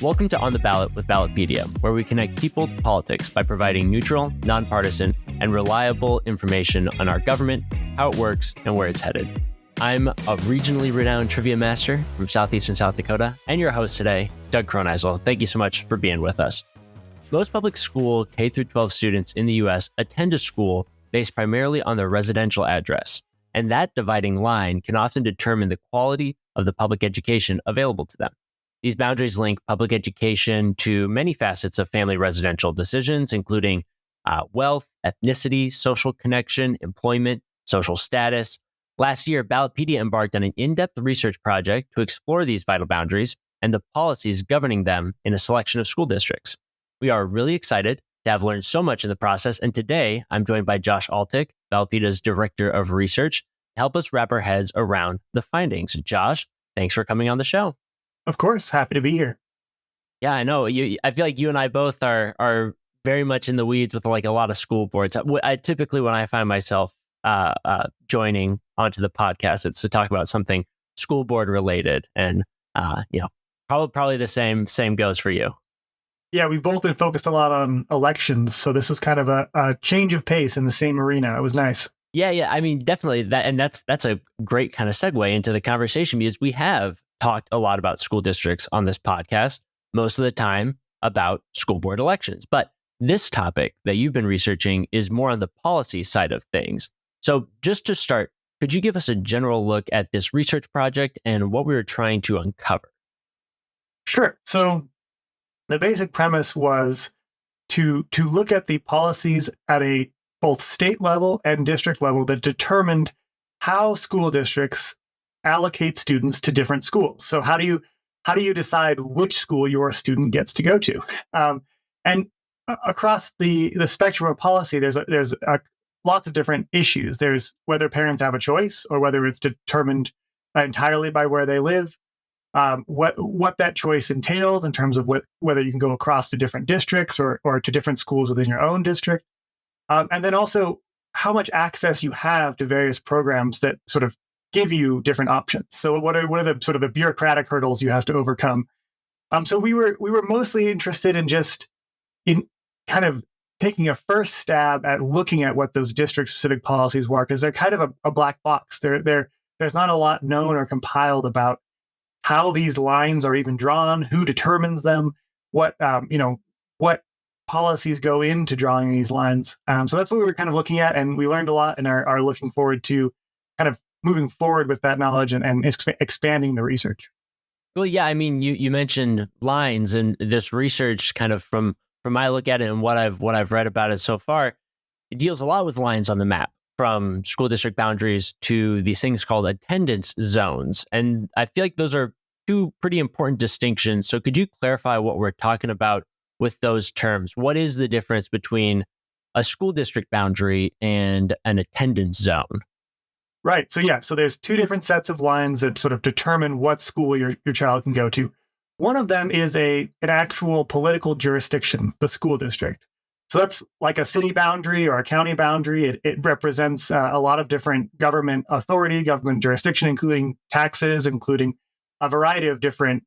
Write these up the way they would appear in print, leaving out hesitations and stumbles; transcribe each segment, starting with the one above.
Welcome to On the Ballot with Ballotpedia, where we connect people to politics by providing neutral, nonpartisan, and reliable information on our government, how it works, and where it's headed. I'm a regionally renowned trivia master from southeastern South Dakota, and your host today, Doug Kroneisel. Thank you so much for being with us. Most public school K-12 students in the U.S. attend a school based primarily on their residential address, and that dividing line can often determine the quality of the public education available to them. These boundaries link public education to many facets of family residential decisions, including wealth, ethnicity, social connection, employment, social status. Last year, Ballotpedia embarked on an in-depth research project to explore these vital boundaries and the policies governing them in a selection of school districts. We are really excited to have learned so much in the process, and today I'm joined by Josh Altic, Ballotpedia's Director of Research, to help us wrap our heads around the findings. Josh, thanks for coming on the show. Of course, happy to be here. Yeah, I know. I feel like you and I both are very much in the weeds with like a lot of school boards. I typically, when I find myself joining onto the podcast, it's to talk about something school board related, and probably the same goes for you. Yeah, we've both been focused a lot on elections, so this was kind of a change of pace in the same arena. It was nice. Yeah. I mean, definitely that's a great kind of segue into the conversation, because we have talked a lot about school districts on this podcast, most of the time about school board elections. But this topic that you've been researching is more on the policy side of things. So just to start, could you give us a general look at this research project and what we were trying to uncover? Sure. So the basic premise was to look at the policies at a both state level and district level that determined how school districts allocate students to different schools. So how do you decide which school your student gets to go to? And across the spectrum of policy, there's lots of different issues. There's whether parents have a choice or whether it's determined entirely by where they live. What that choice entails in terms of whether you can go across to different districts or to different schools within your own district. And then also how much access you have to various programs that sort of give you different options. So what are the sort of the bureaucratic hurdles you have to overcome? So we were mostly interested in kind of taking a first stab at looking at what those district specific policies were, because they're kind of a black box. There's not a lot known or compiled about how these lines are even drawn, who determines them, what policies go into drawing these lines. So that's what we were kind of looking at, and we learned a lot and are looking forward to kind of moving forward with that knowledge and expanding the research. Well, yeah, I mean, you mentioned lines, and this research kind of from my look at it and what I've read about it so far, it deals a lot with lines on the map, from school district boundaries to these things called attendance zones. And I feel like those are two pretty important distinctions. So could you clarify what we're talking about with those terms? What is the difference between a school district boundary and an attendance zone? Right. So there's two different sets of lines that sort of determine what school your child can go to. One of them is an actual political jurisdiction, the school district. So that's like a city boundary or a county boundary. It represents a lot of different government authority, government jurisdiction, including taxes, including a variety of different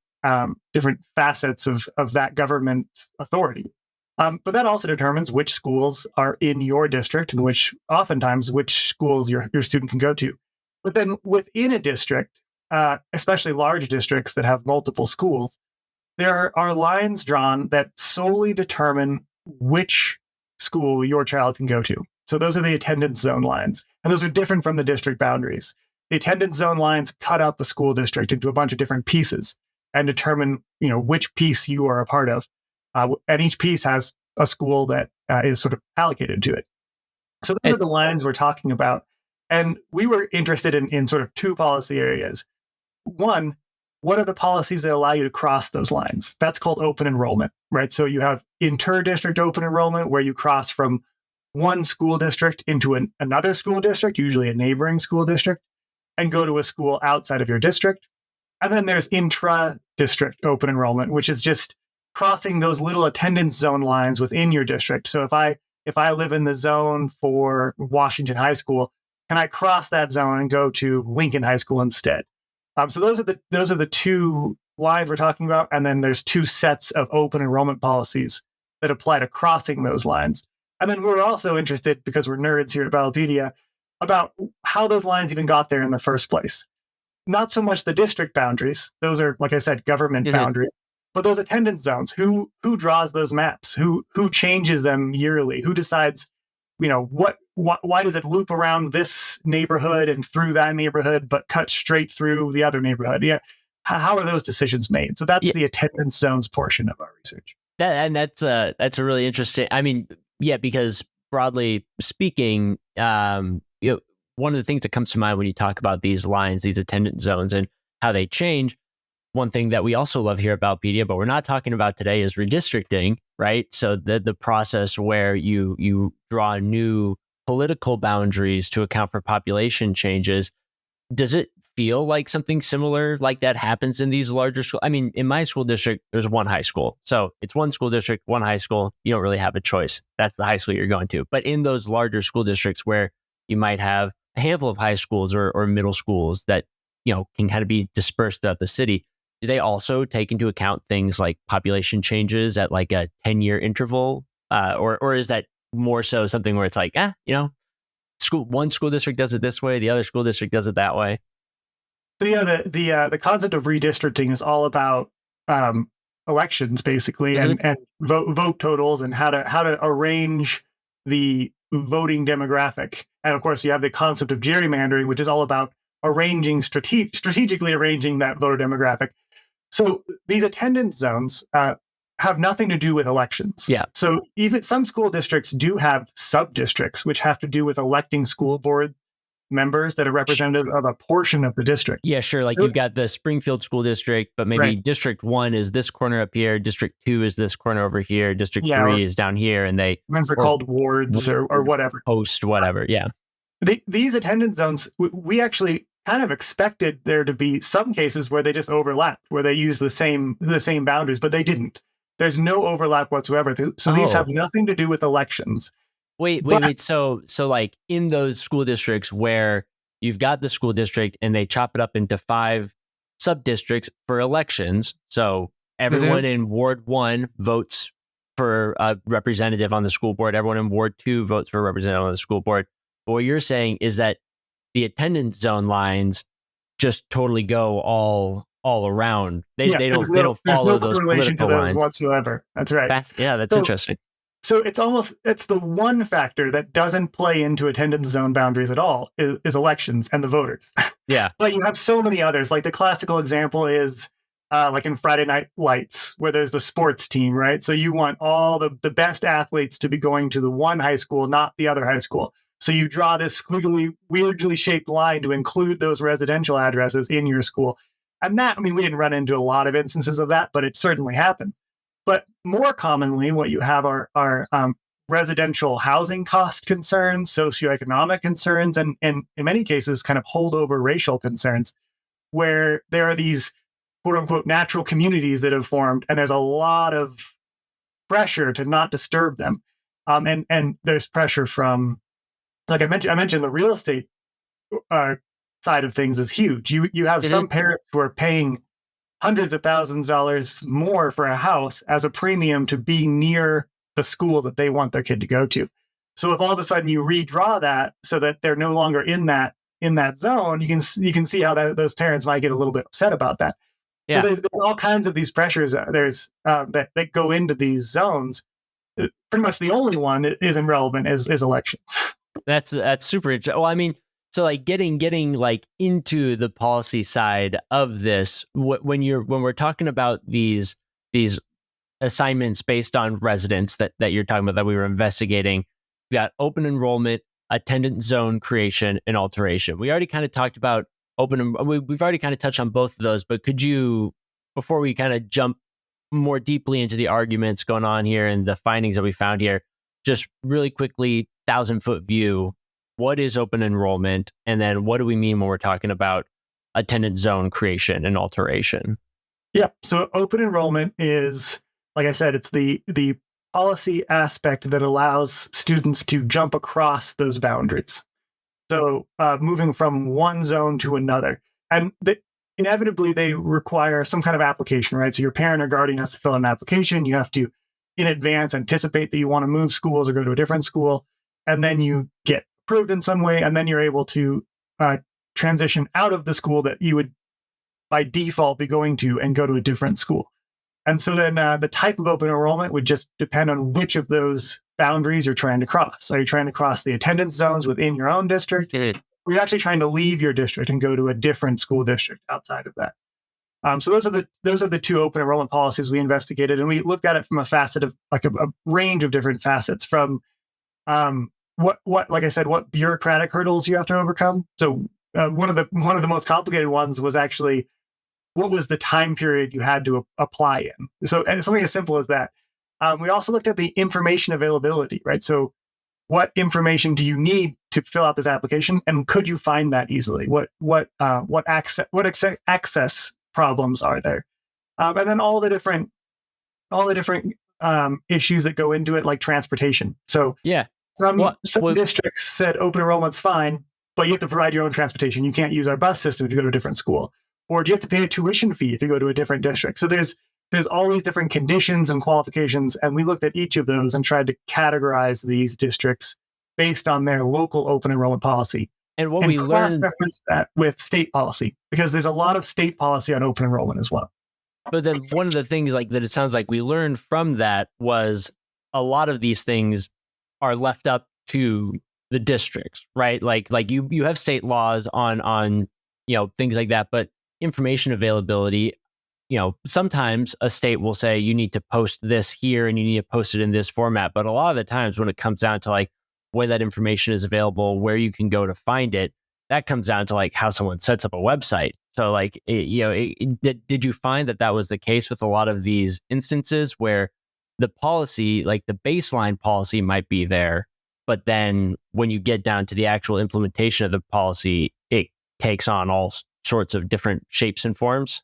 facets of that government's authority. But that also determines which schools are in your district and which schools your student can go to. But then within a district, especially large districts that have multiple schools, there are lines drawn that solely determine which school your child can go to. So those are the attendance zone lines. And those are different from the district boundaries. The attendance zone lines cut up a school district into a bunch of different pieces and determine, which piece you are a part of. And each piece has a school that is sort of allocated to it. So those are the lines we're talking about. And we were interested in sort of two policy areas. One, what are the policies that allow you to cross those lines? That's called open enrollment, right? So you have inter-district open enrollment, where you cross from one school district into another school district, usually a neighboring school district, and go to a school outside of your district. And then there's intra-district open enrollment, which is just crossing those little attendance zone lines within your district. So if I live in the zone for Washington High School, can I cross that zone and go to Lincoln High School instead? So those are the two lines we're talking about, and then there's two sets of open enrollment policies that apply to crossing those lines. And then we're also interested, because we're nerds here at Ballotpedia, about how those lines even got there in the first place. Not so much the district boundaries; those are, like I said, government boundaries. But those attendance zones, who draws those maps? Who changes them yearly? Who decides, why does it loop around this neighborhood and through that neighborhood, but cut straight through the other neighborhood? Yeah. How are those decisions made? So that's the attendance zones portion of our research. That's a really interesting. I mean, because broadly speaking, one of the things that comes to mind when you talk about these lines, these attendance zones, and how they change. One thing that we also love here about Ballotpedia, but we're not talking about today, is redistricting, right? So the process where you draw new political boundaries to account for population changes. Does it feel like something similar like that happens in these larger schools? I mean, in my school district, there's one high school. So it's one school district, one high school. You don't really have a choice. That's the high school you're going to. But in those larger school districts where you might have a handful of high schools or middle schools that, can kind of be dispersed throughout the city, do they also take into account things like population changes at like a 10-year interval? Or is that more so something where it's like, one school district does it this way, the other school district does it that way? So the concept of redistricting is all about elections, basically, and vote totals, and how to arrange the voting demographic. And of course, you have the concept of gerrymandering, which is all about strategically arranging that voter demographic. So these attendance zones have nothing to do with elections. Yeah. So even some school districts do have sub-districts, which have to do with electing school board members that are representative of a portion of the district. Yeah, sure. Like you've got the Springfield School District, but maybe District 1 is this corner up here, District 2 is this corner over here, District 3 is down here, and they're called wards or whatever. Post, whatever, yeah. These attendance zones, we actually kind of expected there to be some cases where they just overlapped, where they use the same boundaries, but they didn't. There's no overlap whatsoever. So these have nothing to do with elections. Wait. So like in those school districts where you've got the school district and they chop it up into 5 sub-districts for elections. So everyone in Ward 1 votes for a representative on the school board. Everyone in Ward 2 votes for a representative on the school board. But what you're saying is that the attendance zone lines just totally go all around. They don't follow those political lines whatsoever. That's right. That's interesting. So it's the one factor that doesn't play into attendance zone boundaries at all is elections and the voters. Yeah. But you have so many others. Like the classical example is like in Friday Night Lights, where there's the sports team, right? So you want all the best athletes to be going to the one high school, not the other high school. So you draw this squiggly, weirdly shaped line to include those residential addresses in your school. And that, we didn't run into a lot of instances of that, but it certainly happens. But more commonly, what you have are residential housing cost concerns, socioeconomic concerns, and in many cases, kind of holdover racial concerns, where there are these quote unquote natural communities that have formed, and there's a lot of pressure to not disturb them. And there's pressure from, like I mentioned the real estate side of things is huge. You have some parents who are paying hundreds of thousands of dollars more for a house as a premium to be near the school that they want their kid to go to. So if all of a sudden you redraw that so that they're no longer in that zone, you can see how those parents might get a little bit upset about that. Yeah. So there's all kinds of these pressures that go into these zones. Pretty much the only one that isn't relevant is elections. That's super interesting. Well, so like getting like into the policy side of this, when we're talking about these assignments based on residents that you're talking about that we were investigating, we got open enrollment, attendance zone creation, and alteration. We already kind of talked about we've already kind of touched on both of those, but could you, before we kind of jump more deeply into the arguments going on here and the findings that we found here, just really quickly, 1,000-foot view, what is open enrollment? And then what do we mean when we're talking about attendance zone creation and alteration? Yeah. So open enrollment is, like I said, it's the policy aspect that allows students to jump across those boundaries. So moving from one zone to another. And inevitably they require some kind of application, right? So your parent or guardian has to fill out an application. You have to, in advance, anticipate that you want to move schools or go to a different school. And then you get approved in some way. And then you're able to transition out of the school that you would by default be going to and go to a different school. And so then the type of open enrollment would just depend on which of those boundaries you're trying to cross. Are you trying to cross the attendance zones within your own district? Or you're actually trying to leave your district and go to a different school district outside of that? So those are the two open enrollment policies we investigated, and we looked at it from a facet of like a range of different facets, from what like I said, what bureaucratic hurdles you have to overcome. So one of the most complicated ones was actually, what was the time period you had to apply in? So, and something as simple as that. We also looked at the information availability, right? So what information do you need to fill out this application, and could you find that easily? What access problems are there? And then all the different issues that go into it, like transportation. So some districts said open enrollment's fine, but you have to provide your own transportation. You can't use our bus system to go to a different school. Or do you have to pay a tuition fee if you go to a different district? So there's all these different conditions and qualifications, and we looked at each of those and tried to categorize these districts based on their local open enrollment policy. And we cross-reference that with state policy, because there's a lot of state policy on open enrollment as well. But then one of the things like that, it sounds like we learned from that was a lot of these things are left up to the districts, right? Like you have state laws on things like that, but information availability, sometimes a state will say you need to post this here and you need to post it in this format. But a lot of the times when it comes down to like when that information is available, where you can go to find it, that comes down to like how someone sets up a website. So like, did you find that was the case with a lot of these instances where the policy, like the baseline policy might be there, but then when you get down to the actual implementation of the policy, it takes on all sorts of different shapes and forms?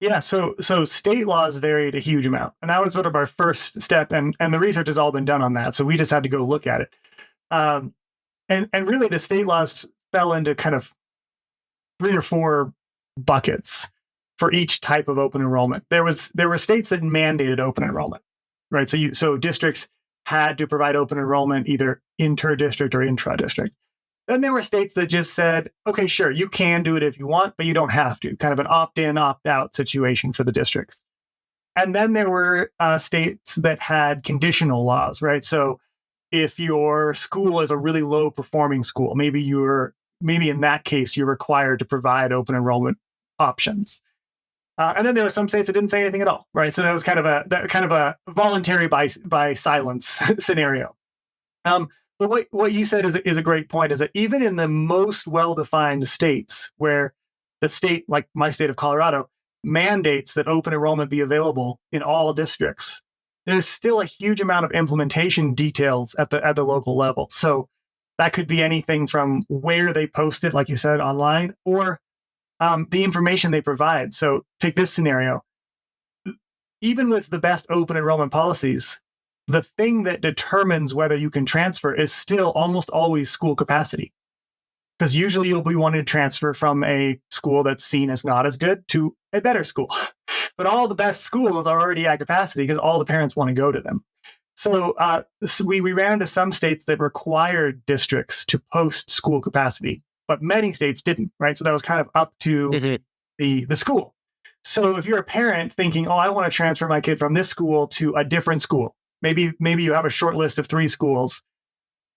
Yeah, so state laws varied a huge amount, and that was sort of our first step, and the research has all been done on that, so we just had to go look at it. And really the state laws fell into kind of 3 or 4 buckets for each type of open enrollment. There were states that mandated open enrollment, right? So districts had to provide open enrollment either inter-district or intra-district. Then there were states that just said, okay, sure, you can do it if you want, but you don't have to. Kind of an opt-in, opt-out situation for the districts. And then there were states that had conditional laws, right? So if your school is a really low performing school, maybe in that case, you're required to provide open enrollment options. And then there were some states that didn't say anything at all, right? So that was kind of a voluntary by silence scenario. But what you said is a great point, is that even in the most well-defined states where the state, like my state of Colorado, mandates that open enrollment be available in all districts, there's still a huge amount of implementation details at the local level. So that could be anything from where they post it, like you said, online, or the information they provide. So take this scenario. Even with the best open enrollment policies, the thing that determines whether you can transfer is still almost always school capacity. Because usually you'll be wanting to transfer from a school that's seen as not as good to a better school. But all the best schools are already at capacity because all the parents want to go to them. So we ran into some states that required districts to post school capacity, but many states didn't, right? So that was kind of up to the school. So if you're a parent thinking, oh, I want to transfer my kid from this school to a different school, maybe you have a short list of 3 schools.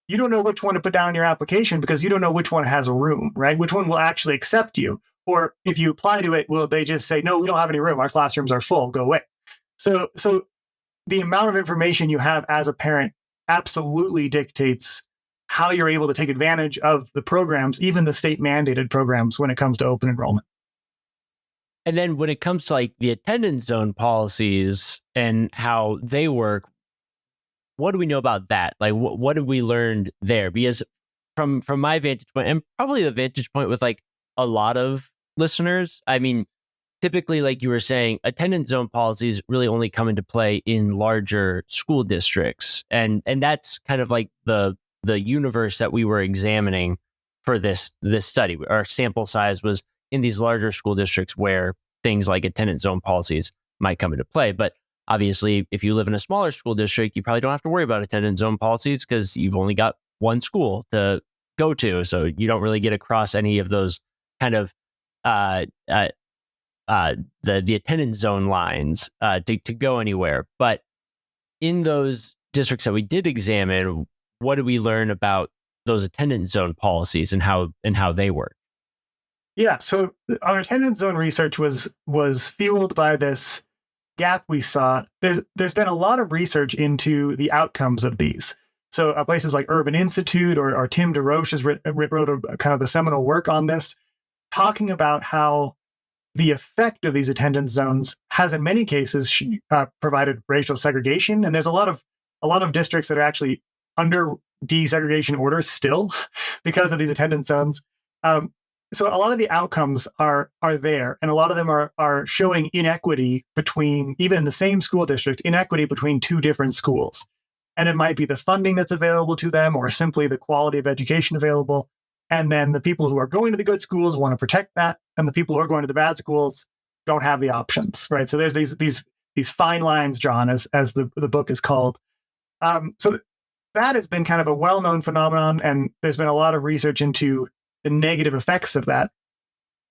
You don't know which one to put down in your application because you don't know which one has a room, right? Which one will actually accept you? Or if you apply to it, will they just say, no, we don't have any room. Our classrooms are full. Go away. So the amount of information you have as a parent absolutely dictates how you're able to take advantage of the programs, even the state mandated programs, when it comes to open enrollment. And then when it comes to like the attendance zone policies and how they work, what do we know about that? Like, what have we learned there? Because from my vantage point, and probably the vantage point with like a lot of listeners, I mean, typically, like you were saying, attendance zone policies really only come into play in larger school districts, and that's kind of like the universe that we were examining for this study. Our sample size was in these larger school districts where things like attendance zone policies might come into play. But obviously, if you live in a smaller school district, you probably don't have to worry about attendance zone policies because you've only got one school to go to. So you don't really get across any of those kind of the attendance zone lines to go anywhere. But in those districts that we did examine, what did we learn about those attendance zone policies and how they work? Yeah, so our attendance zone research was fueled by this gap we saw. There's been a lot of research into the outcomes of these. So places like Urban Institute or Tim DeRoche has wrote a kind of the seminal work on this, talking about how the effect of these attendance zones has in many cases provided racial segregation. And there's a lot of districts that are actually under desegregation orders still because of these attendance zones. So a lot of the outcomes are there, and a lot of them are showing inequity between, even in the same school district, inequity between two different schools. And it might be the funding that's available to them or simply the quality of education available. And then the people who are going to the good schools want to protect that, and the people who are going to the bad schools don't have the options, right? So there's these fine lines drawn, as the book is called. So that has been kind of a well-known phenomenon, and there's been a lot of research into the negative effects of that,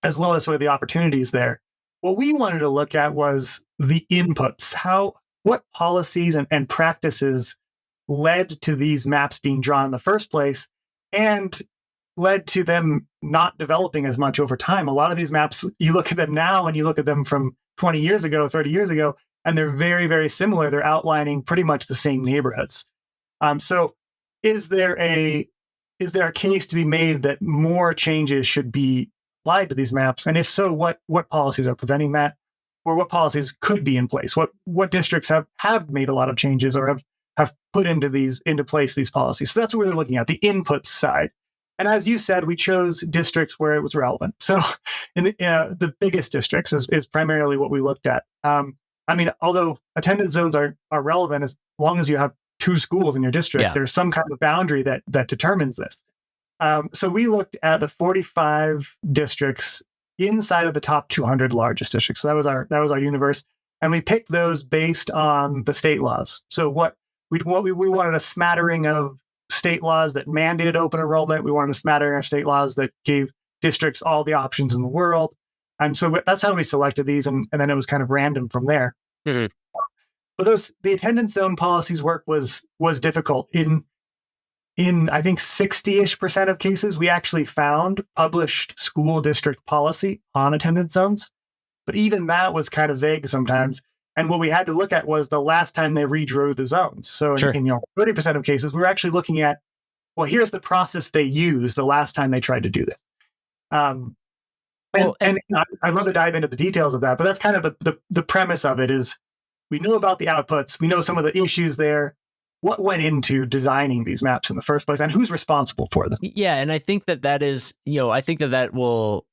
as well as sort of the opportunities there. What we wanted to look at was the inputs, what policies and practices led to these maps being drawn in the first place, and led to them not developing as much over time. A lot of these maps, you look at them now and you look at them from 20 years ago, 30 years ago, and they're very, very similar. They're outlining pretty much the same neighborhoods. So is there a case to be made that more changes should be applied to these maps? And if so, what policies are preventing that? Or what policies could be in place? What districts have made a lot of changes or have put into place these policies? So that's what we're looking at, the input side. And as you said, we chose districts where it was relevant. So in the biggest districts is primarily what we looked at. Although attendance zones are relevant as long as you have two schools in your district, there's some kind of boundary that determines this. So we looked at the 45 districts inside of the top 200 largest districts. So that was our universe, and we picked those based on the state laws. So we wanted a smattering of state laws that mandated open enrollment. We wanted a smattering of state laws that gave districts all the options in the world. And so that's how we selected these, and then it was kind of random from there. Mm-hmm. But the attendance zone policies work was difficult. In I think 60-ish% of cases, we actually found published school district policy on attendance zones. But even that was kind of vague sometimes. And what we had to look at was the last time they redrew the zones. So in 30% of cases, we were actually looking at, well, here's the process they used the last time they tried to do this. I'd love to dive into the details of that, but that's kind of the premise of it is we know about the outputs. We know some of the issues there. What went into designing these maps in the first place, and who's responsible for them? Yeah, and I think that is, I think that will,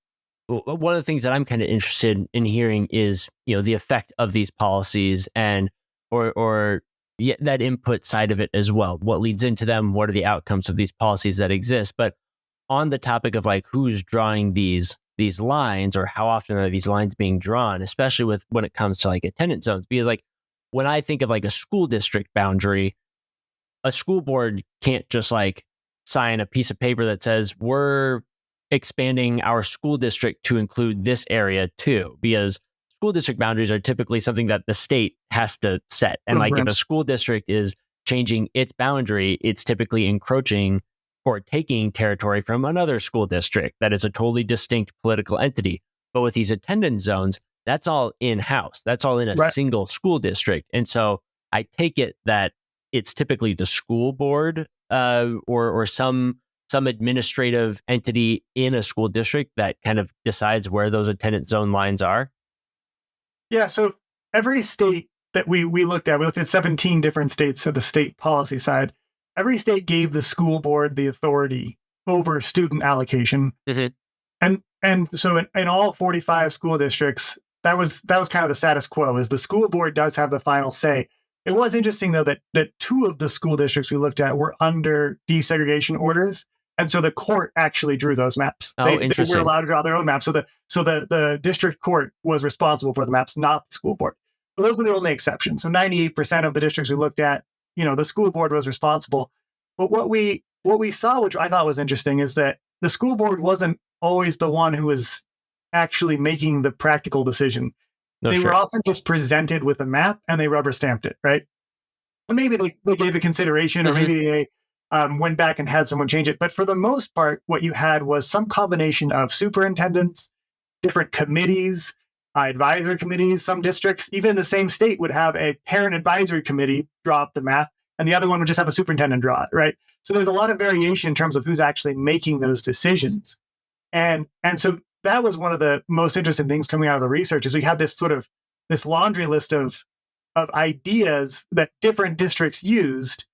one of the things that I'm kind of interested in hearing is, the effect of these policies and or that input side of it as well. What leads into them? What are the outcomes of these policies that exist? But on the topic of like who's drawing these lines, or how often are these lines being drawn, especially when it comes to like attendance zones, because like when I think of like a school district boundary, a school board can't just like sign a piece of paper that says we're expanding our school district to include this area too, because school district boundaries are typically something that the state has to set. And like if a school district is changing its boundary, it's typically encroaching or taking territory from another school district that is a totally distinct political entity. But with these attendance zones, that's all in-house. That's all in a single school district. And so I take it that it's typically the school board or some administrative entity in a school district that kind of decides where those attendance zone lines are. Yeah, so every state that we looked at 17 different states of the state policy side. Every state gave the school board the authority over student allocation. Mm-hmm. And so in all 45 school districts, that was kind of the status quo, is the school board does have the final say. It was interesting, though, that two of the school districts we looked at were under desegregation orders, And so the court actually drew those maps. Oh, They interesting. were allowed to draw their own maps. So the district court was responsible for the maps, not the school board. But those were the only exceptions. So 98% of the districts we looked at, the school board was responsible. But what we saw, which I thought was interesting, is that the school board wasn't always the one who was actually making the practical decision. They were often just presented with a map and they rubber stamped it, right? And maybe they gave it consideration, or maybe they went back and had someone change it. But for the most part, what you had was some combination of superintendents, different committees, advisory committees. Some districts, even in the same state, would have a parent advisory committee draw up the map, and the other one would just have a superintendent draw it, right? So there's a lot of variation in terms of who's actually making those decisions. And so that was one of the most interesting things coming out of the research, is we had this laundry list of ideas that different districts used,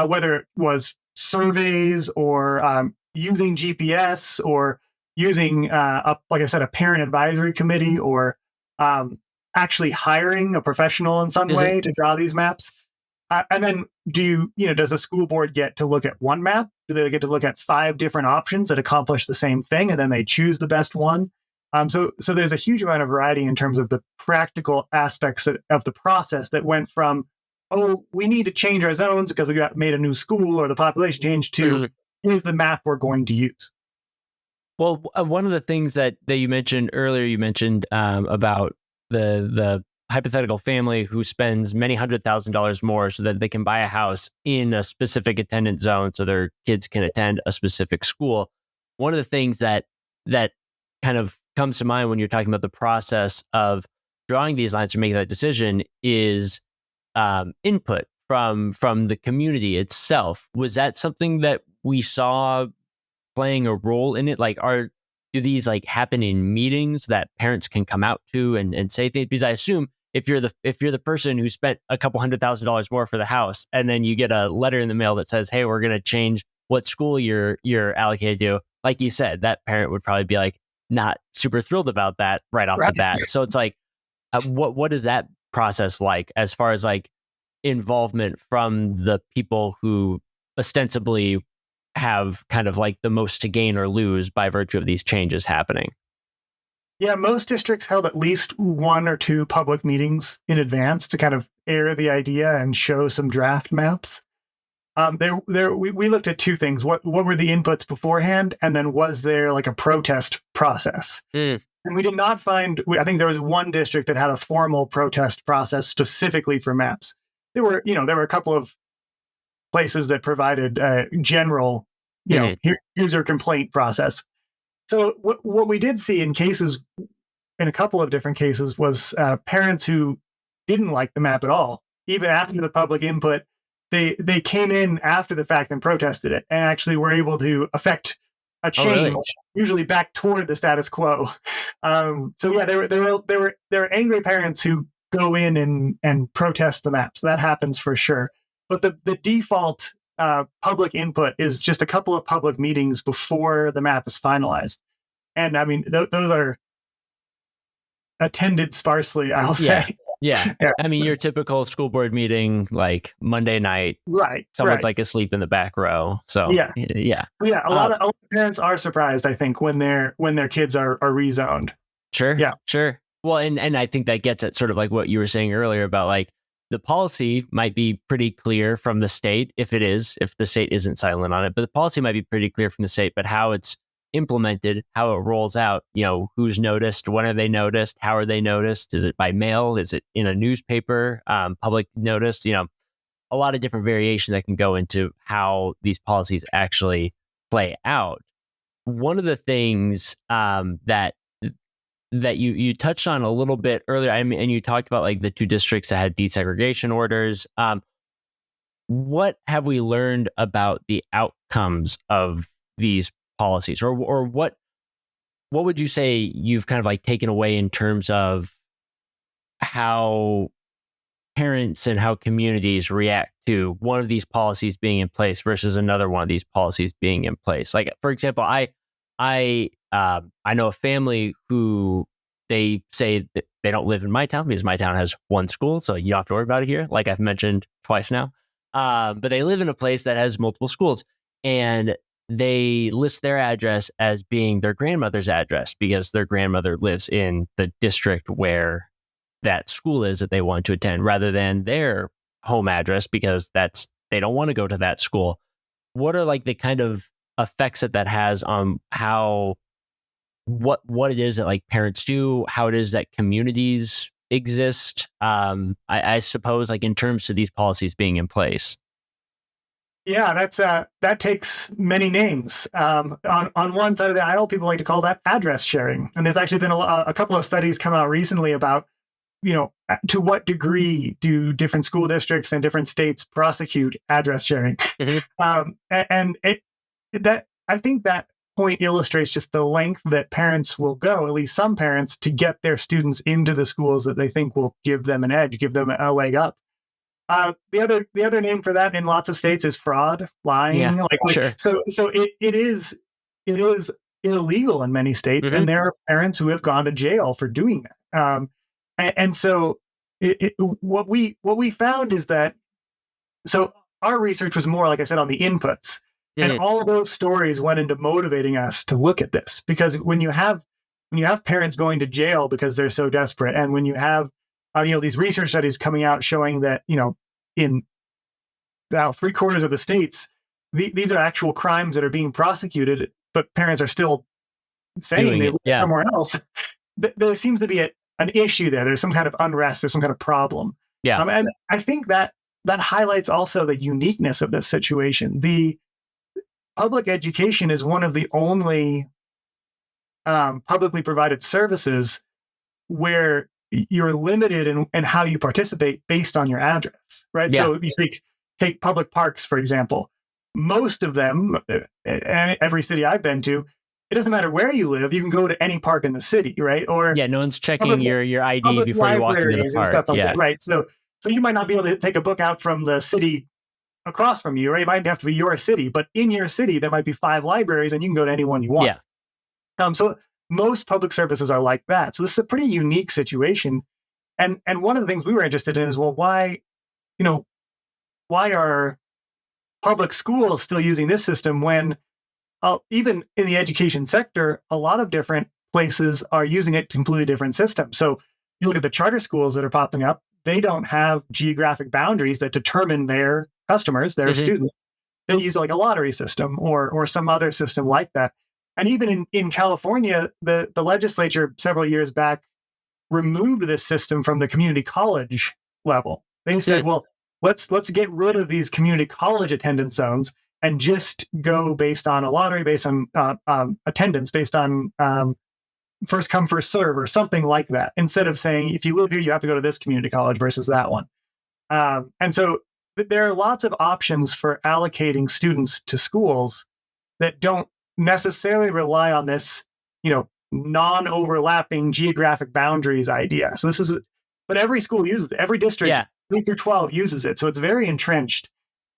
whether it was surveys or using GPS or using, like I said, a parent advisory committee, or actually hiring a professional in some way to draw these maps. And then does the school board get to look at one map? Do they get to look at 5 different options that accomplish the same thing, and then they choose the best one? So there's a huge amount of variety in terms of the practical aspects of the process that went from, we need to change our zones because we made a new school or the population changed, to here's the map we're going to use. Well, one of the things that you mentioned earlier, about the hypothetical family who spends many $100,000s more so that they can buy a house in a specific attendance zone so their kids can attend a specific school. One of the things that kind of comes to mind when you're talking about the process of drawing these lines or making that decision is input from the community itself. Was that something that we saw playing a role in it? Like, do these happen in meetings that parents can come out to and say things? Because I assume if you're the person who spent a couple $100,000 more for the house, and then you get a letter in the mail that says, "Hey, we're going to change what school you're allocated to," like you said, that parent would probably be not super thrilled about that right off the bat. So it's what is that process like as far as involvement from the people who ostensibly have kind of the most to gain or lose by virtue of these changes happening? Yeah, most districts held at least 1 or 2 public meetings in advance to kind of air the idea and show some draft maps. We looked at 2 things. What were the inputs beforehand? And then was there a protest process? And we did not find, I think there was one district that had a formal protest process specifically for maps. There were a couple of places that provided general, here's your complaint process. So what we did see in a couple of different cases, was parents who didn't like the map at all, even after the public input. They came in after the fact and protested it, and actually were able to affect a change, usually back toward the status quo. So yeah, there were angry parents who go in and protest the map. So that happens for sure. But the default public input is just a couple of public meetings before the map is finalized. And I mean, those are attended sparsely, I'll say. Yeah. I mean, your typical school board meeting, Monday night, right? Someone's asleep in the back row. So yeah. A lot of parents are surprised, I think, when their kids are rezoned. Sure. Yeah. Sure. Well, and I think that gets at sort of what you were saying earlier about the policy might be pretty clear from the state, if the state isn't silent on it, but the policy might be pretty clear from the state, but how it's implemented, how it rolls out, who's noticed, when are they noticed, how are they noticed, is it by mail, is it in a newspaper, public notice, a lot of different variation that can go into how these policies actually play out. One of the things that you touched on a little bit earlier, and you talked about the 2 districts that had desegregation orders. What have we learned about the outcomes of these policies, or what would you say you've kind of taken away in terms of how parents and how communities react to one of these policies being in place versus another one of these policies being in place? For example, I know a family who they say that they don't live in my town because my town has 1 school, so you don't have to worry about it here, like I've mentioned twice now. But they live in a place that has multiple schools, and they list their address as being their grandmother's address because their grandmother lives in the district where that school is that they want to attend, rather than their home address because they don't want to go to that school. What are like the kind of effects that has on how what it is that like parents do, how it is that communities exist? I suppose like in terms of these policies being in place. Yeah, that takes many names. On one side of the aisle, people like to call that address sharing, and there's actually been a couple of studies come out recently about, to what degree do different school districts and different states prosecute address sharing. And I think that point illustrates just the length that parents will go, at least some parents, to get their students into the schools that they think will give them an edge, give them a leg up. The other name for that in lots of states is fraud, lying. Yeah, sure. So it is illegal in many states, and there are parents who have gone to jail for doing that. And so what we found is that, so our research was more, like I said, on the inputs, and all of those stories went into motivating us to look at this, because when you have parents going to jail because they're so desperate, and when you have these research studies coming out showing that, in about 3/4 of the states, these are actual crimes that are being prosecuted, but parents are still saying they live somewhere else. There seems to be an issue there. There's some kind of unrest. There's some kind of problem. Yeah. And I think that highlights also the uniqueness of this situation. The public education is one of the only publicly provided services where you're limited in how you participate based on your address, right? Yeah. So you take public parks, for example. Most of them, every city I've been to, it doesn't matter where you live. You can go to any park in the city, right? Or no one's checking your ID before you walk into the park. Stuff like that, right? So you might not be able to take a book out from the city across from you, right? It might have to be your city, but in your city there might be 5 libraries, and you can go to any one you want. Yeah. So most public services are like that. So this is a pretty unique situation. And one of the things we were interested in is, well, why are public schools still using this system when even in the education sector, a lot of different places are using it completely different systems. So you look at the charter schools that are popping up, they don't have geographic boundaries that determine their customers, their students. They use like a lottery system or some other system like that. And even in California, the legislature several years back removed this system from the community college level. They said, well, let's get rid of these community college attendance zones and just go based on a lottery, based on attendance, based on first come, first serve, or something like that, instead of saying, if you live here, you have to go to this community college versus that one. And so there are lots of options for allocating students to schools that don't necessarily rely on this, non-overlapping geographic boundaries idea. So but every school uses it. Every district, 3 through 12, uses it. So it's very entrenched.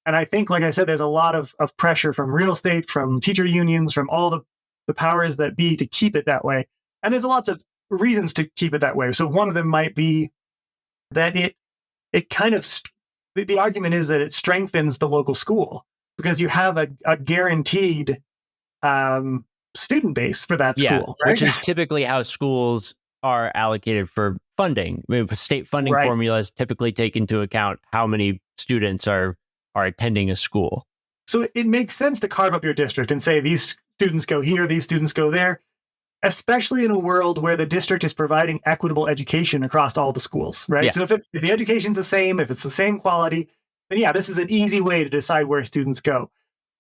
And I think, like I said, there's a lot of pressure from real estate, from teacher unions, from all the powers that be to keep it that way. And there's lots of reasons to keep it that way. So one of them might be that it kind of, the argument is that it strengthens the local school because you have a guaranteed student base for that school, right? Which is typically how schools are allocated for funding. I mean, state funding formulas typically take into account how many students are attending a school. So it makes sense to carve up your district and say these students go here, these students go there, especially in a world where the district is providing equitable education across all the schools, right? Yeah. So if the education's the same, if it's the same quality, then this is an easy way to decide where students go.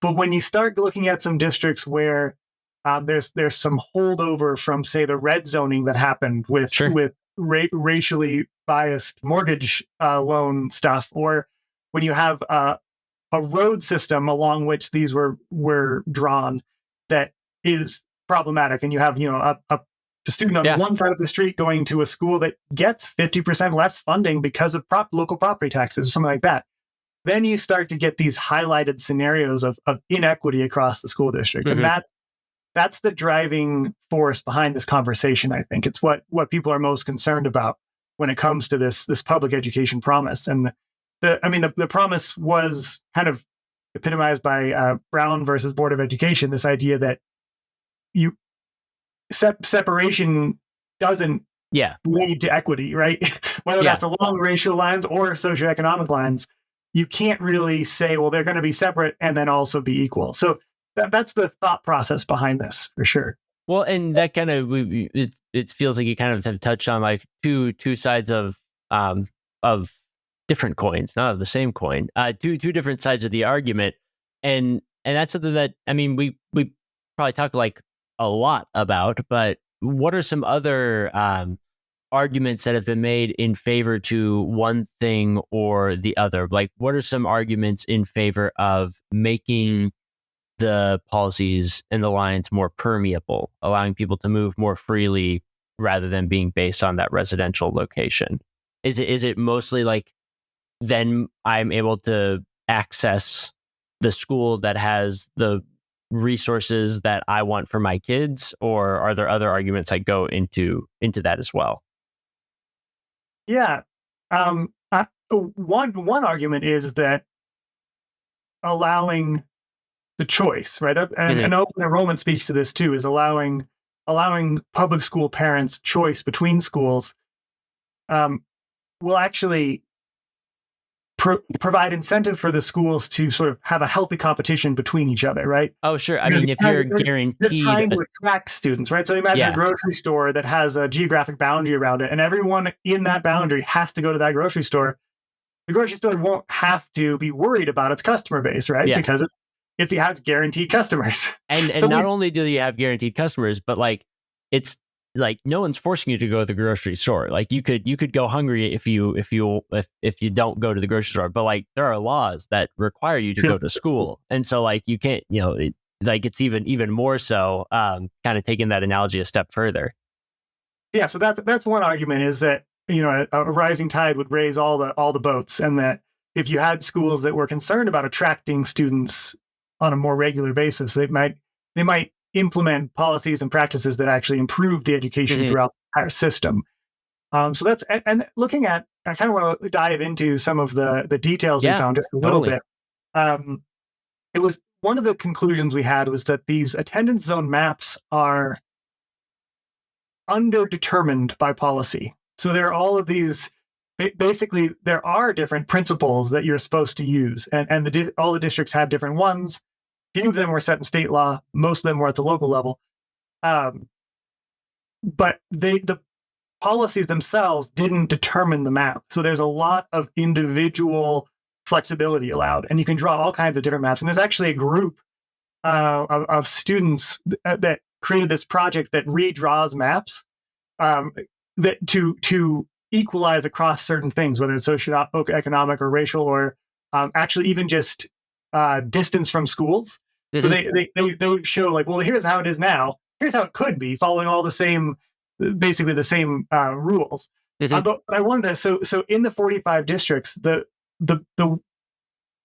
But when you start looking at some districts where there's some holdover from, say, the red zoning that happened with racially biased mortgage loan stuff, or when you have a road system along which these were drawn that is problematic, and you have a student on one side of the street going to a school that gets 50% less funding because of local property taxes or something like that, then you start to get these highlighted scenarios of inequity across the school district. And that's the driving force behind this conversation. I think it's what people are most concerned about when it comes to this public education promise. And the promise was kind of epitomized by Brown versus Board of Education, this idea that separation doesn't lead to equity, right? Whether that's along racial lines or socioeconomic lines, you can't really say, well, they're going to be separate and then also be equal. So that's the thought process behind this, for sure. Well, and that kind of it feels like you kind of have touched on like two sides of different coins, not of the same coin, two different sides of the argument, and that's something that we probably talk like a lot about. But what are some other arguments that have been made in favor to one thing or the other? Like, what are some arguments in favor of making the policies and the lines more permeable, allowing people to move more freely rather than being based on that residential location? Is it mostly like, then I'm able to access the school that has the resources that I want for my kids, or are there other arguments that go into that as well? Yeah. One argument is that allowing the choice, right? And open enrollment speaks to this too, is allowing public school parents choice between schools will actually provide incentive for the schools to sort of have a healthy competition between each other, right? Oh, sure. If you're guaranteed... They're trying to attract students, right? So imagine a grocery store that has a geographic boundary around it, and everyone in that boundary has to go to that grocery store. The grocery store won't have to be worried about its customer base, right? Yeah. Because it has guaranteed customers. And so not only do you have guaranteed customers, but like it's like no one's forcing you to go to the grocery store. Like you could go hungry if you don't go to the grocery store, but like there are laws that require you to go to school, and so like you can't, it's even more so. Kind of taking that analogy a step further. Yeah, so that's one argument, is that a rising tide would raise all the boats, and that if you had schools that were concerned about attracting students on a more regular basis, they might implement policies and practices that actually improve the education throughout the entire system. So that's, and looking at, I kind of want to dive into some of the details we found just a little bit. It was one of the conclusions we had was that these attendance zone maps are underdetermined by policy. So there are all of these, basically there are different principles that you're supposed to use, and all the districts had different ones. Few of them were set in state law. Most of them were at the local level. But the policies themselves didn't determine the map. So there's a lot of individual flexibility allowed. And you can draw all kinds of different maps. And there's actually a group of students that created this project that redraws maps that to equalize across certain things, whether it's socioeconomic or racial, or actually even just distance from schools. So they show like, well, here's how it is now. Here's how it could be, following all the same, basically the same rules. But I wanted to, so in the 45 districts, the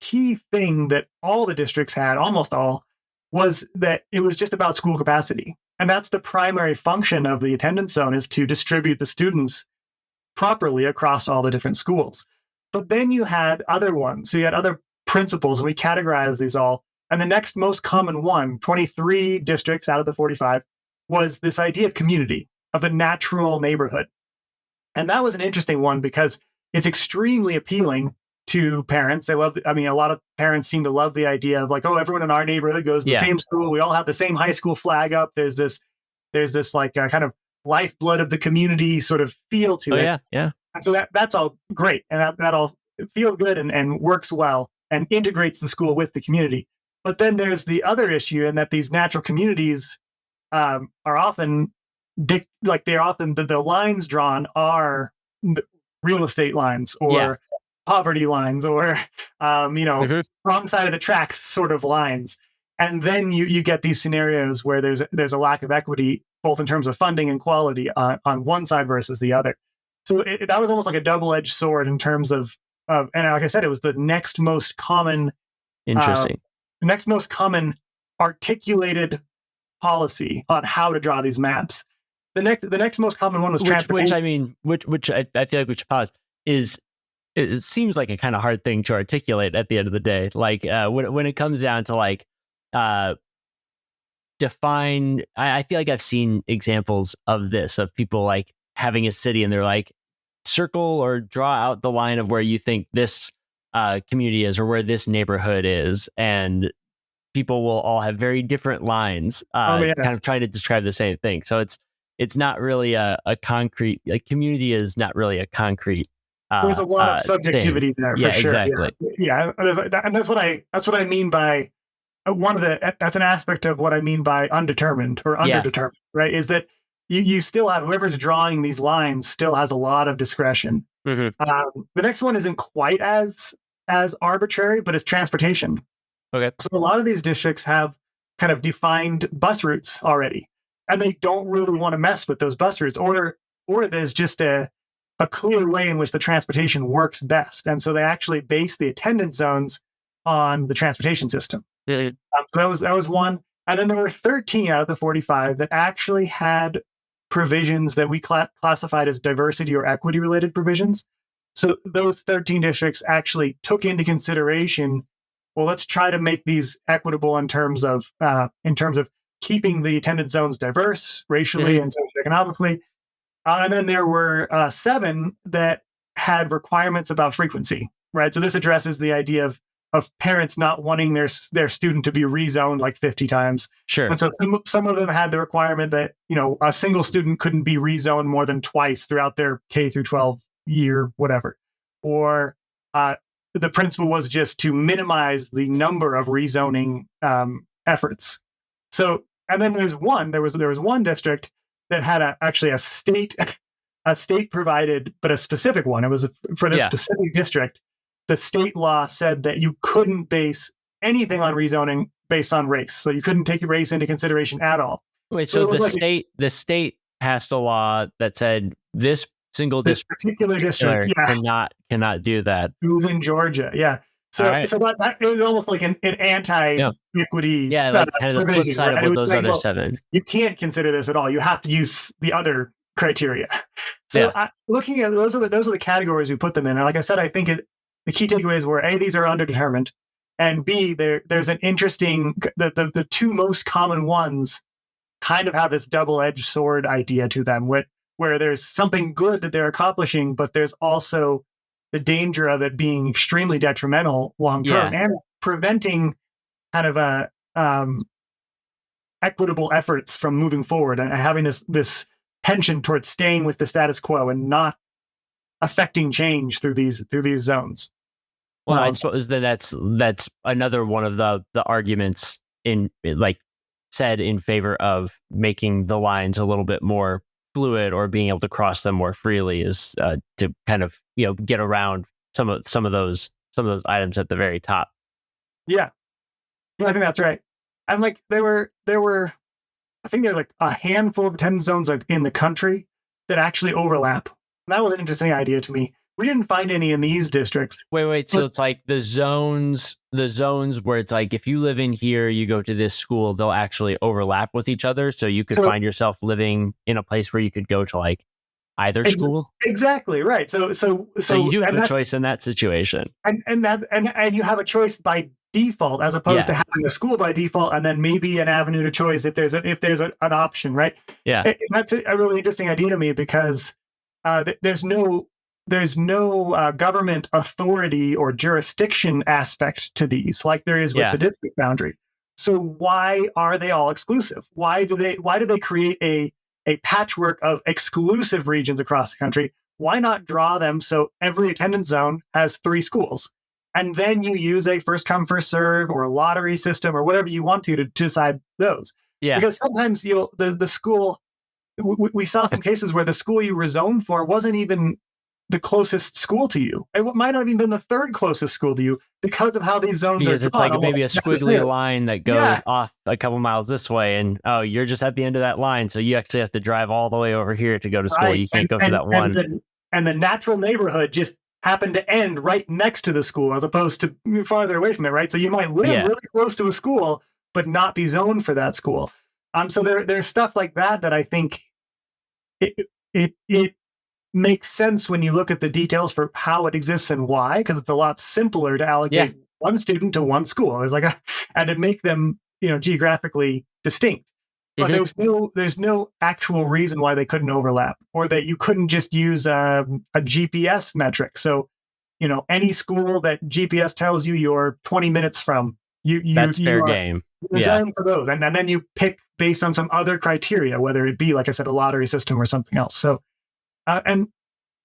key thing that all the districts had, almost all, was that it was just about school capacity. And that's the primary function of the attendance zone, is to distribute the students properly across all the different schools. But then you had other ones. So you had other principles, and we categorized these all. And the next most common one, 23 districts out of the 45, was this idea of community, of a natural neighborhood. And that was an interesting one because it's extremely appealing to parents. They love, a lot of parents seem to love the idea of like, oh, everyone in our neighborhood goes to the same school. We all have the same high school flag up. There's this like kind of lifeblood of the community sort of feel to it. Yeah. And so that's all great. And that all feels good and works well and integrates the school with the community. But then there's the other issue, in that these natural communities are often the lines drawn are real estate lines or poverty lines or wrong side of the tracks sort of lines. And then you get these scenarios where there's a lack of equity, both in terms of funding and quality on one side versus the other. So that was almost like a double-edged sword in terms of and like I said, it was the next most common articulated policy on how to draw these maps. The next most common one was which I feel like we should pause, is it seems like a kind of hard thing to articulate at the end of the day. Like when it comes down to like define, I feel like I've seen examples of this, of people like having a city and they're like, circle or draw out the line of where you think this community is or where this neighborhood is, and people will all have very different lines kind of trying to describe the same thing. So it's not really a concrete, like community is not really a concrete there's a lot of subjectivity there for sure. Exactly. Yeah. And that's what I mean by that's an aspect of what I mean by undetermined or underdetermined, right? Is that you still have whoever's drawing these lines still has a lot of discretion. Mm-hmm. The next one isn't quite as arbitrary, but it's transportation. Okay. So a lot of these districts have kind of defined bus routes already, and they don't really want to mess with those bus routes, or there's just a clear way in which the transportation works best. And so they actually base the attendance zones on the transportation system. Mm-hmm. So that was one. And then there were 13 out of the 45 that actually had provisions that we classified as diversity or equity related provisions. So those 13 districts actually took into consideration, well, let's try to make these equitable in terms of keeping the attendance zones diverse racially and socioeconomically. And then there were 7 that had requirements about frequency, right? So this addresses the idea of parents not wanting their student to be rezoned like 50 times. Sure. And so some of them had the requirement that, a single student couldn't be rezoned more than twice throughout their K through 12 year, whatever. Or the principle was just to minimize the number of rezoning efforts. So, and then there was one district that had actually a state provided, but a specific one. It was for this specific district. The state law said that you couldn't base anything on rezoning based on race. So you couldn't take race into consideration at all. Wait, so the state passed a law that said this single particular district cannot do that. It was in Georgia, yeah. So that it was almost like an anti-equity. Yeah, like kind of the flip side of what those other 7. You can't consider this at all. You have to use the other criteria. So looking at those are the categories we put them in. And like I said, I think the key takeaways were A, these are underdetermined, and B, there's an interesting the 2 most common ones kind of have this double-edged sword idea to them, where there's something good that they're accomplishing, but there's also the danger of it being extremely detrimental long term and preventing kind of equitable efforts from moving forward and having this penchant towards staying with the status quo and not affecting change through these zones. Well, I suppose that's another one of the arguments said in favor of making the lines a little bit more fluid or being able to cross them more freely is to kind of get around some of those items at the very top. Yeah, I think that's right. And like there were I think there's like a handful of attendance zones in the country that actually overlap. And that was an interesting idea to me. We didn't find any in these districts. Wait. So it's like the zones where it's like, if you live in here, you go to this school, they'll actually overlap with each other. So you could find yourself living in a place where you could go to like either school. Exactly. Right. So you have a choice in that situation. And you have a choice by default, as opposed to having a school by default, and then maybe an avenue to choice if there's an option. Right. Yeah. That's a really interesting idea to me because there's no government authority or jurisdiction aspect to these, like there is with the district boundary. So why are they all exclusive? Why do they create a patchwork of exclusive regions across the country? Why not draw them so every attendance zone has 3 schools? And then you use a first come, first serve or a lottery system or whatever you want to decide those. Yeah. Because sometimes the school, we saw some cases where the school you were zoned for wasn't even the closest school to you. It might not have even been the 3rd closest school to you because of how these zones are drawn. It's like maybe a squiggly line that goes off a couple miles this way, and you're just at the end of that line, so you actually have to drive all the way over here to go to school. Right. You can't go to that one. And the natural neighborhood just happened to end right next to the school as opposed to farther away from it, right? So you might live really close to a school, but not be zoned for that school. So there's stuff like that I think it makes sense when you look at the details for how it exists and why, because it's a lot simpler to allocate one student to one school. There's and to make them, geographically distinct. But there's no actual reason why they couldn't overlap, or that you couldn't just use a GPS metric. So, any school that GPS tells you you're 20 minutes from, that's fair game. Design for those, and then you pick based on some other criteria, whether it be, like I said, a lottery system or something else. So, and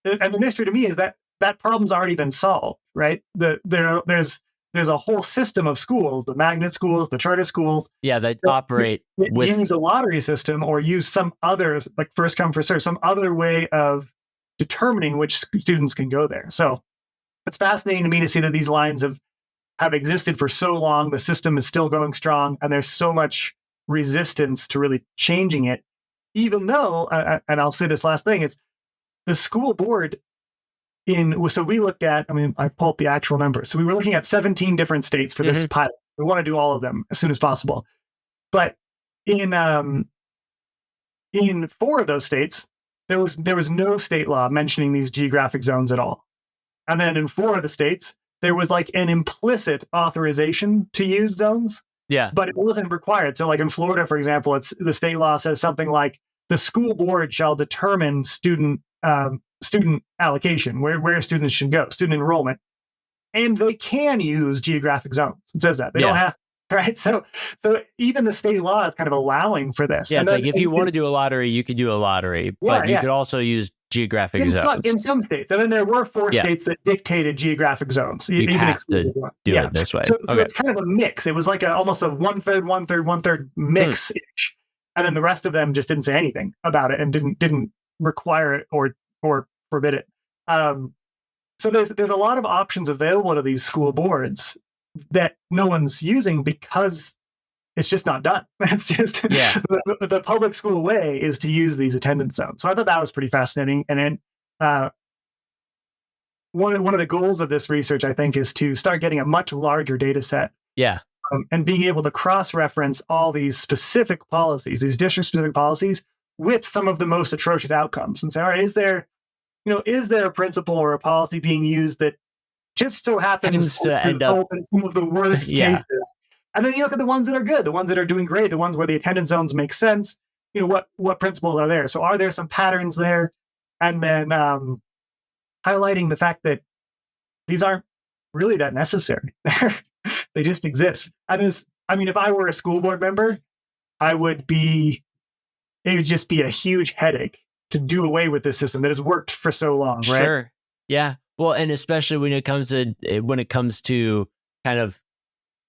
the mystery to me is that problem's already been solved, right? There's a whole system of schools, the magnet schools, the charter schools. Yeah, that operate with use a lottery system or use some other, like first come, first serve, some other way of determining which students can go there. So it's fascinating to me to see that these lines have existed for so long. The system is still going strong, and there's so much resistance to really changing it, even though, and I'll say this last thing, it's the school board so we looked at, I pulled up the actual numbers. So we were looking at 17 different states for this pilot. We want to do all of them as soon as possible. But in 4 of those states, there was no state law mentioning these geographic zones at all. And then in 4 of the states, there was like an implicit authorization to use zones. Yeah. But it wasn't required. So like in Florida, for example, the state law says something like the school board shall determine student allocation, where students should go, student enrollment, and they can use geographic zones. It says that they don't have, right? So even the state law is kind of allowing for this. Yeah, it's like if you want to do a lottery, you could do a lottery, but you could also use geographic zones. In some states, and then there were 4 states that dictated geographic zones. You have to do it this way. So it's kind of a mix. It was like almost a 1/3, 1/3, 1/3 mix, and then the rest of them just didn't say anything about it and didn't require it or forbid it. So there's a lot of options available to these school boards that no one's using because it's just not done. It's just the public school way is to use these attendance zones. So I thought that was pretty fascinating. And then one of the goals of this research, I think, is to start getting a much larger data set. Yeah. And being able to cross-reference all these specific policies, these district-specific policies, with some of the most atrocious outcomes, and say, all right, is there a principle or a policy being used that just so happens to end up in some of the worst cases? And then you look at the ones that are good, the ones that are doing great, the ones where the attendance zones make sense. What principles are there? So are there some patterns there? And then highlighting the fact that these aren't really that necessary. They just exist. And if I were a school board member, it would just be a huge headache to do away with this system that has worked for so long, right? Sure. Yeah. Well, and especially when it comes to kind of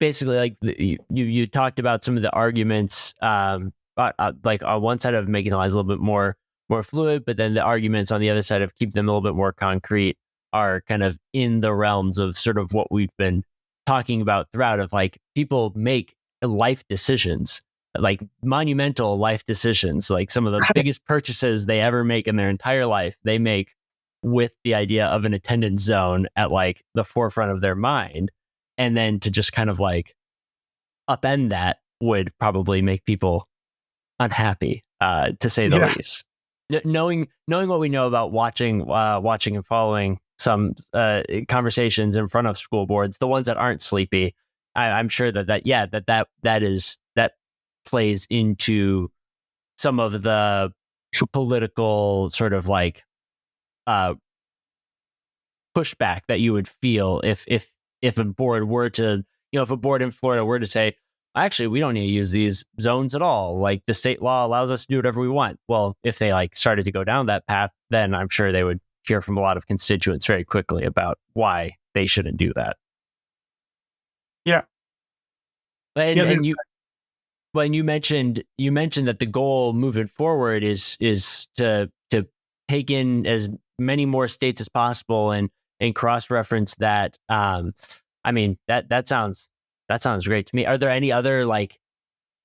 basically like you talked about some of the arguments, like on one side of making the lines a little bit more fluid, but then the arguments on the other side of keep them a little bit more concrete are kind of in the realms of sort of what we've been talking about throughout, of like people make life decisions, like monumental life decisions, like some of the biggest purchases they ever make in their entire life, they make with the idea of an attendance zone at like the forefront of their mind. And then to just kind of like upend that would probably make people unhappy, to say the least. Knowing what we know about watching and following some conversations in front of school boards, the ones that aren't sleepy, I'm sure that plays into some of the political sort of like pushback that you would feel if a board were to, if a board in Florida were to say, actually, we don't need to use these zones at all. Like the state law allows us to do whatever we want. Well, if they like started to go down that path, then I'm sure they would hear from a lot of constituents very quickly about why they shouldn't do that. Yeah. And you mentioned that the goal moving forward is to take in as many more states as possible and cross-reference that. I mean, that sounds great to me. Are there any other like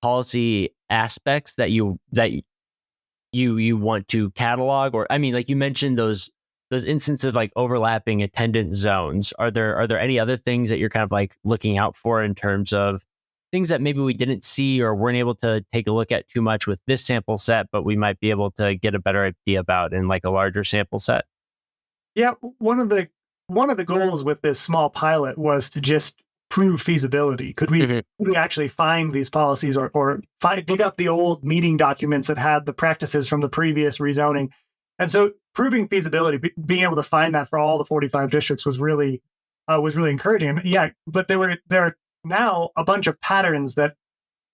policy aspects that you want to catalog? Or I mean, like you mentioned those instances of like overlapping attendance zones. Are there any other things that you're kind of like looking out for in terms of things that maybe we didn't see or weren't able to take a look at too much with this sample set, but we might be able to get a better idea about in like a larger sample set? Yeah, one of the goals with this small pilot was to just prove feasibility. Could we actually find these policies or dig up the old meeting documents that had the practices from the previous rezoning? And so proving feasibility, being able to find that for all the 45 districts was really encouraging. Yeah, but there are now a bunch of patterns that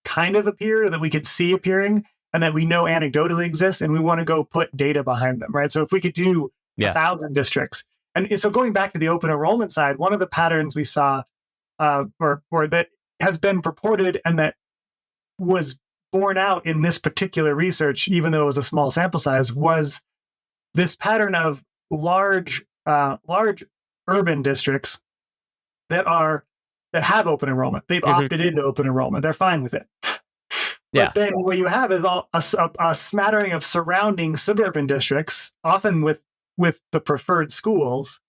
kind of appear, that we could see appearing, and that we know anecdotally exist, and we want to go put data behind them, right? So if we could do 1,000 districts, and so going back to the open enrollment side, one of the patterns we saw, or that has been purported and that was borne out in this particular research, even though it was a small sample size, was this pattern of large urban districts that have open enrollment. They've opted into open enrollment. They're fine with it. But then what you have is a smattering of surrounding suburban districts, often with the preferred schools,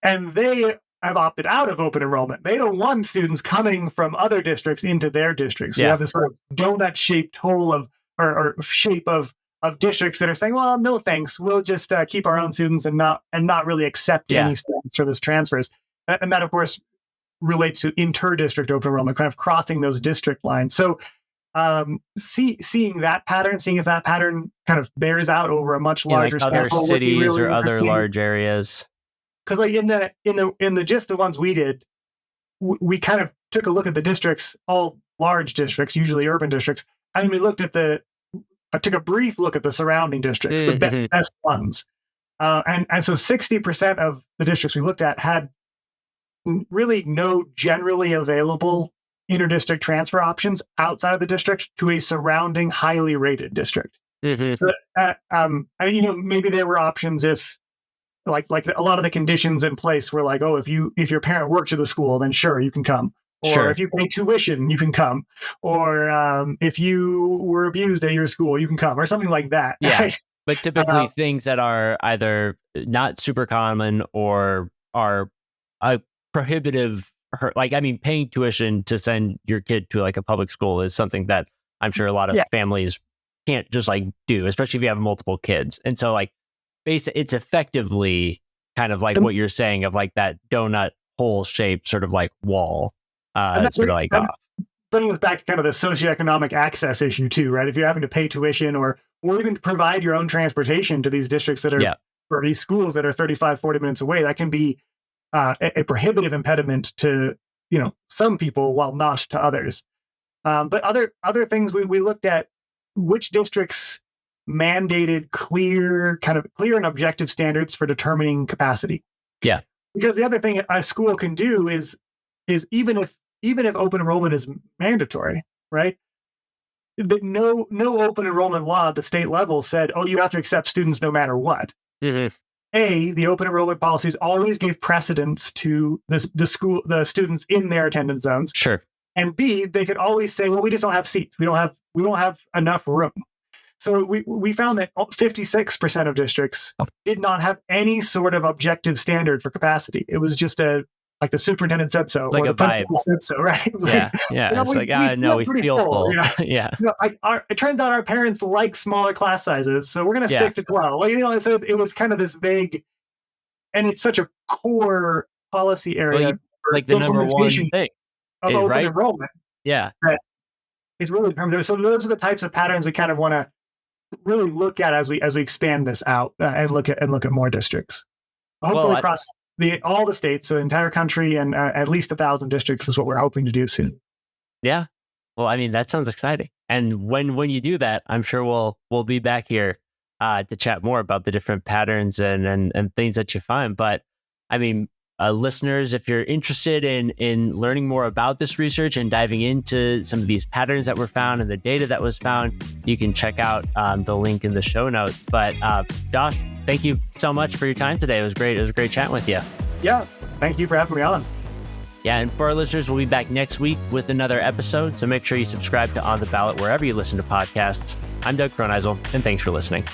and they have opted out of open enrollment. They don't want students coming from other districts into their districts. So you have this sort of donut-shaped hole or shape of districts that are saying, well, no thanks, we'll just keep our own students and not really accept any students for this transfers. And that, of course, relates to inter-district open enrollment, kind of crossing those district lines. So seeing that pattern, seeing if that pattern kind of bears out over a much larger like other sample, cities really or other large areas. Because like in the just the ones we did, we kind of took a look at the districts, all large districts, usually urban districts, and we looked at I took a brief look at the surrounding districts, the best ones, and so 60% of the districts we looked at had really no generally available interdistrict transfer options outside of the district to a surrounding highly rated district. So, maybe there were options if, like a lot of the conditions in place were like, oh, if your parent works at the school, then sure, you can come. Or if you pay tuition, you can come. Or if you were abused at your school, you can come, or something like that. Yeah, right? But typically things that are either not super common or are prohibitive. Like, I mean, paying tuition to send your kid to like a public school is something that I'm sure a lot of families can't just like do, especially if you have multiple kids. And so like, it's effectively kind of like what you're saying of like that donut hole shaped sort of like wall, sort of like off. Bringing us back to kind of the socioeconomic access issue too, right? If you're having to pay tuition or even provide your own transportation to these districts that are, or these schools that are 35, 40 minutes away, that can be a prohibitive impediment to, some people, while not to others. But other things we looked at, which districts mandated clear and objective standards for determining capacity. Yeah. Because the other thing a school can do is even if open enrollment is mandatory, right? No open enrollment law at the state level said, oh, you have to accept students no matter what. The open enrollment policies always gave precedence to the students in their attendance zones. Sure. And B, they could always say, well, we just don't have seats. We don't have enough room. So we found that 56% of districts did not have any sort of objective standard for capacity. It was just like the superintendent said so, like or a the vibe. principal said so, right? We feel full. It turns out our parents like smaller class sizes, so we're going to stick to 12. So it was kind of this vague, and it's such a core policy area, like the number one thing of open enrollment. Yeah, it's really permanent. So those are the types of patterns we kind of want to really look at as we expand this out and look at more districts. Hopefully across all the states, so the entire country, and at least 1,000 districts is what we're hoping to do soon. Yeah. Well, I mean, that sounds exciting. And when you do that, I'm sure we'll be back here to chat more about the different patterns and things that you find. But I mean, listeners, if you're interested in learning more about this research and diving into some of these patterns that were found and the data that was found, you can check out the link in the show notes. But Josh, thank you so much for your time today. It was great. It was great chatting with you. Yeah. Thank you for having me on. Yeah, and for our listeners, we'll be back next week with another episode. So make sure you subscribe to On the Ballot wherever you listen to podcasts. I'm Doug Croneisel, and thanks for listening.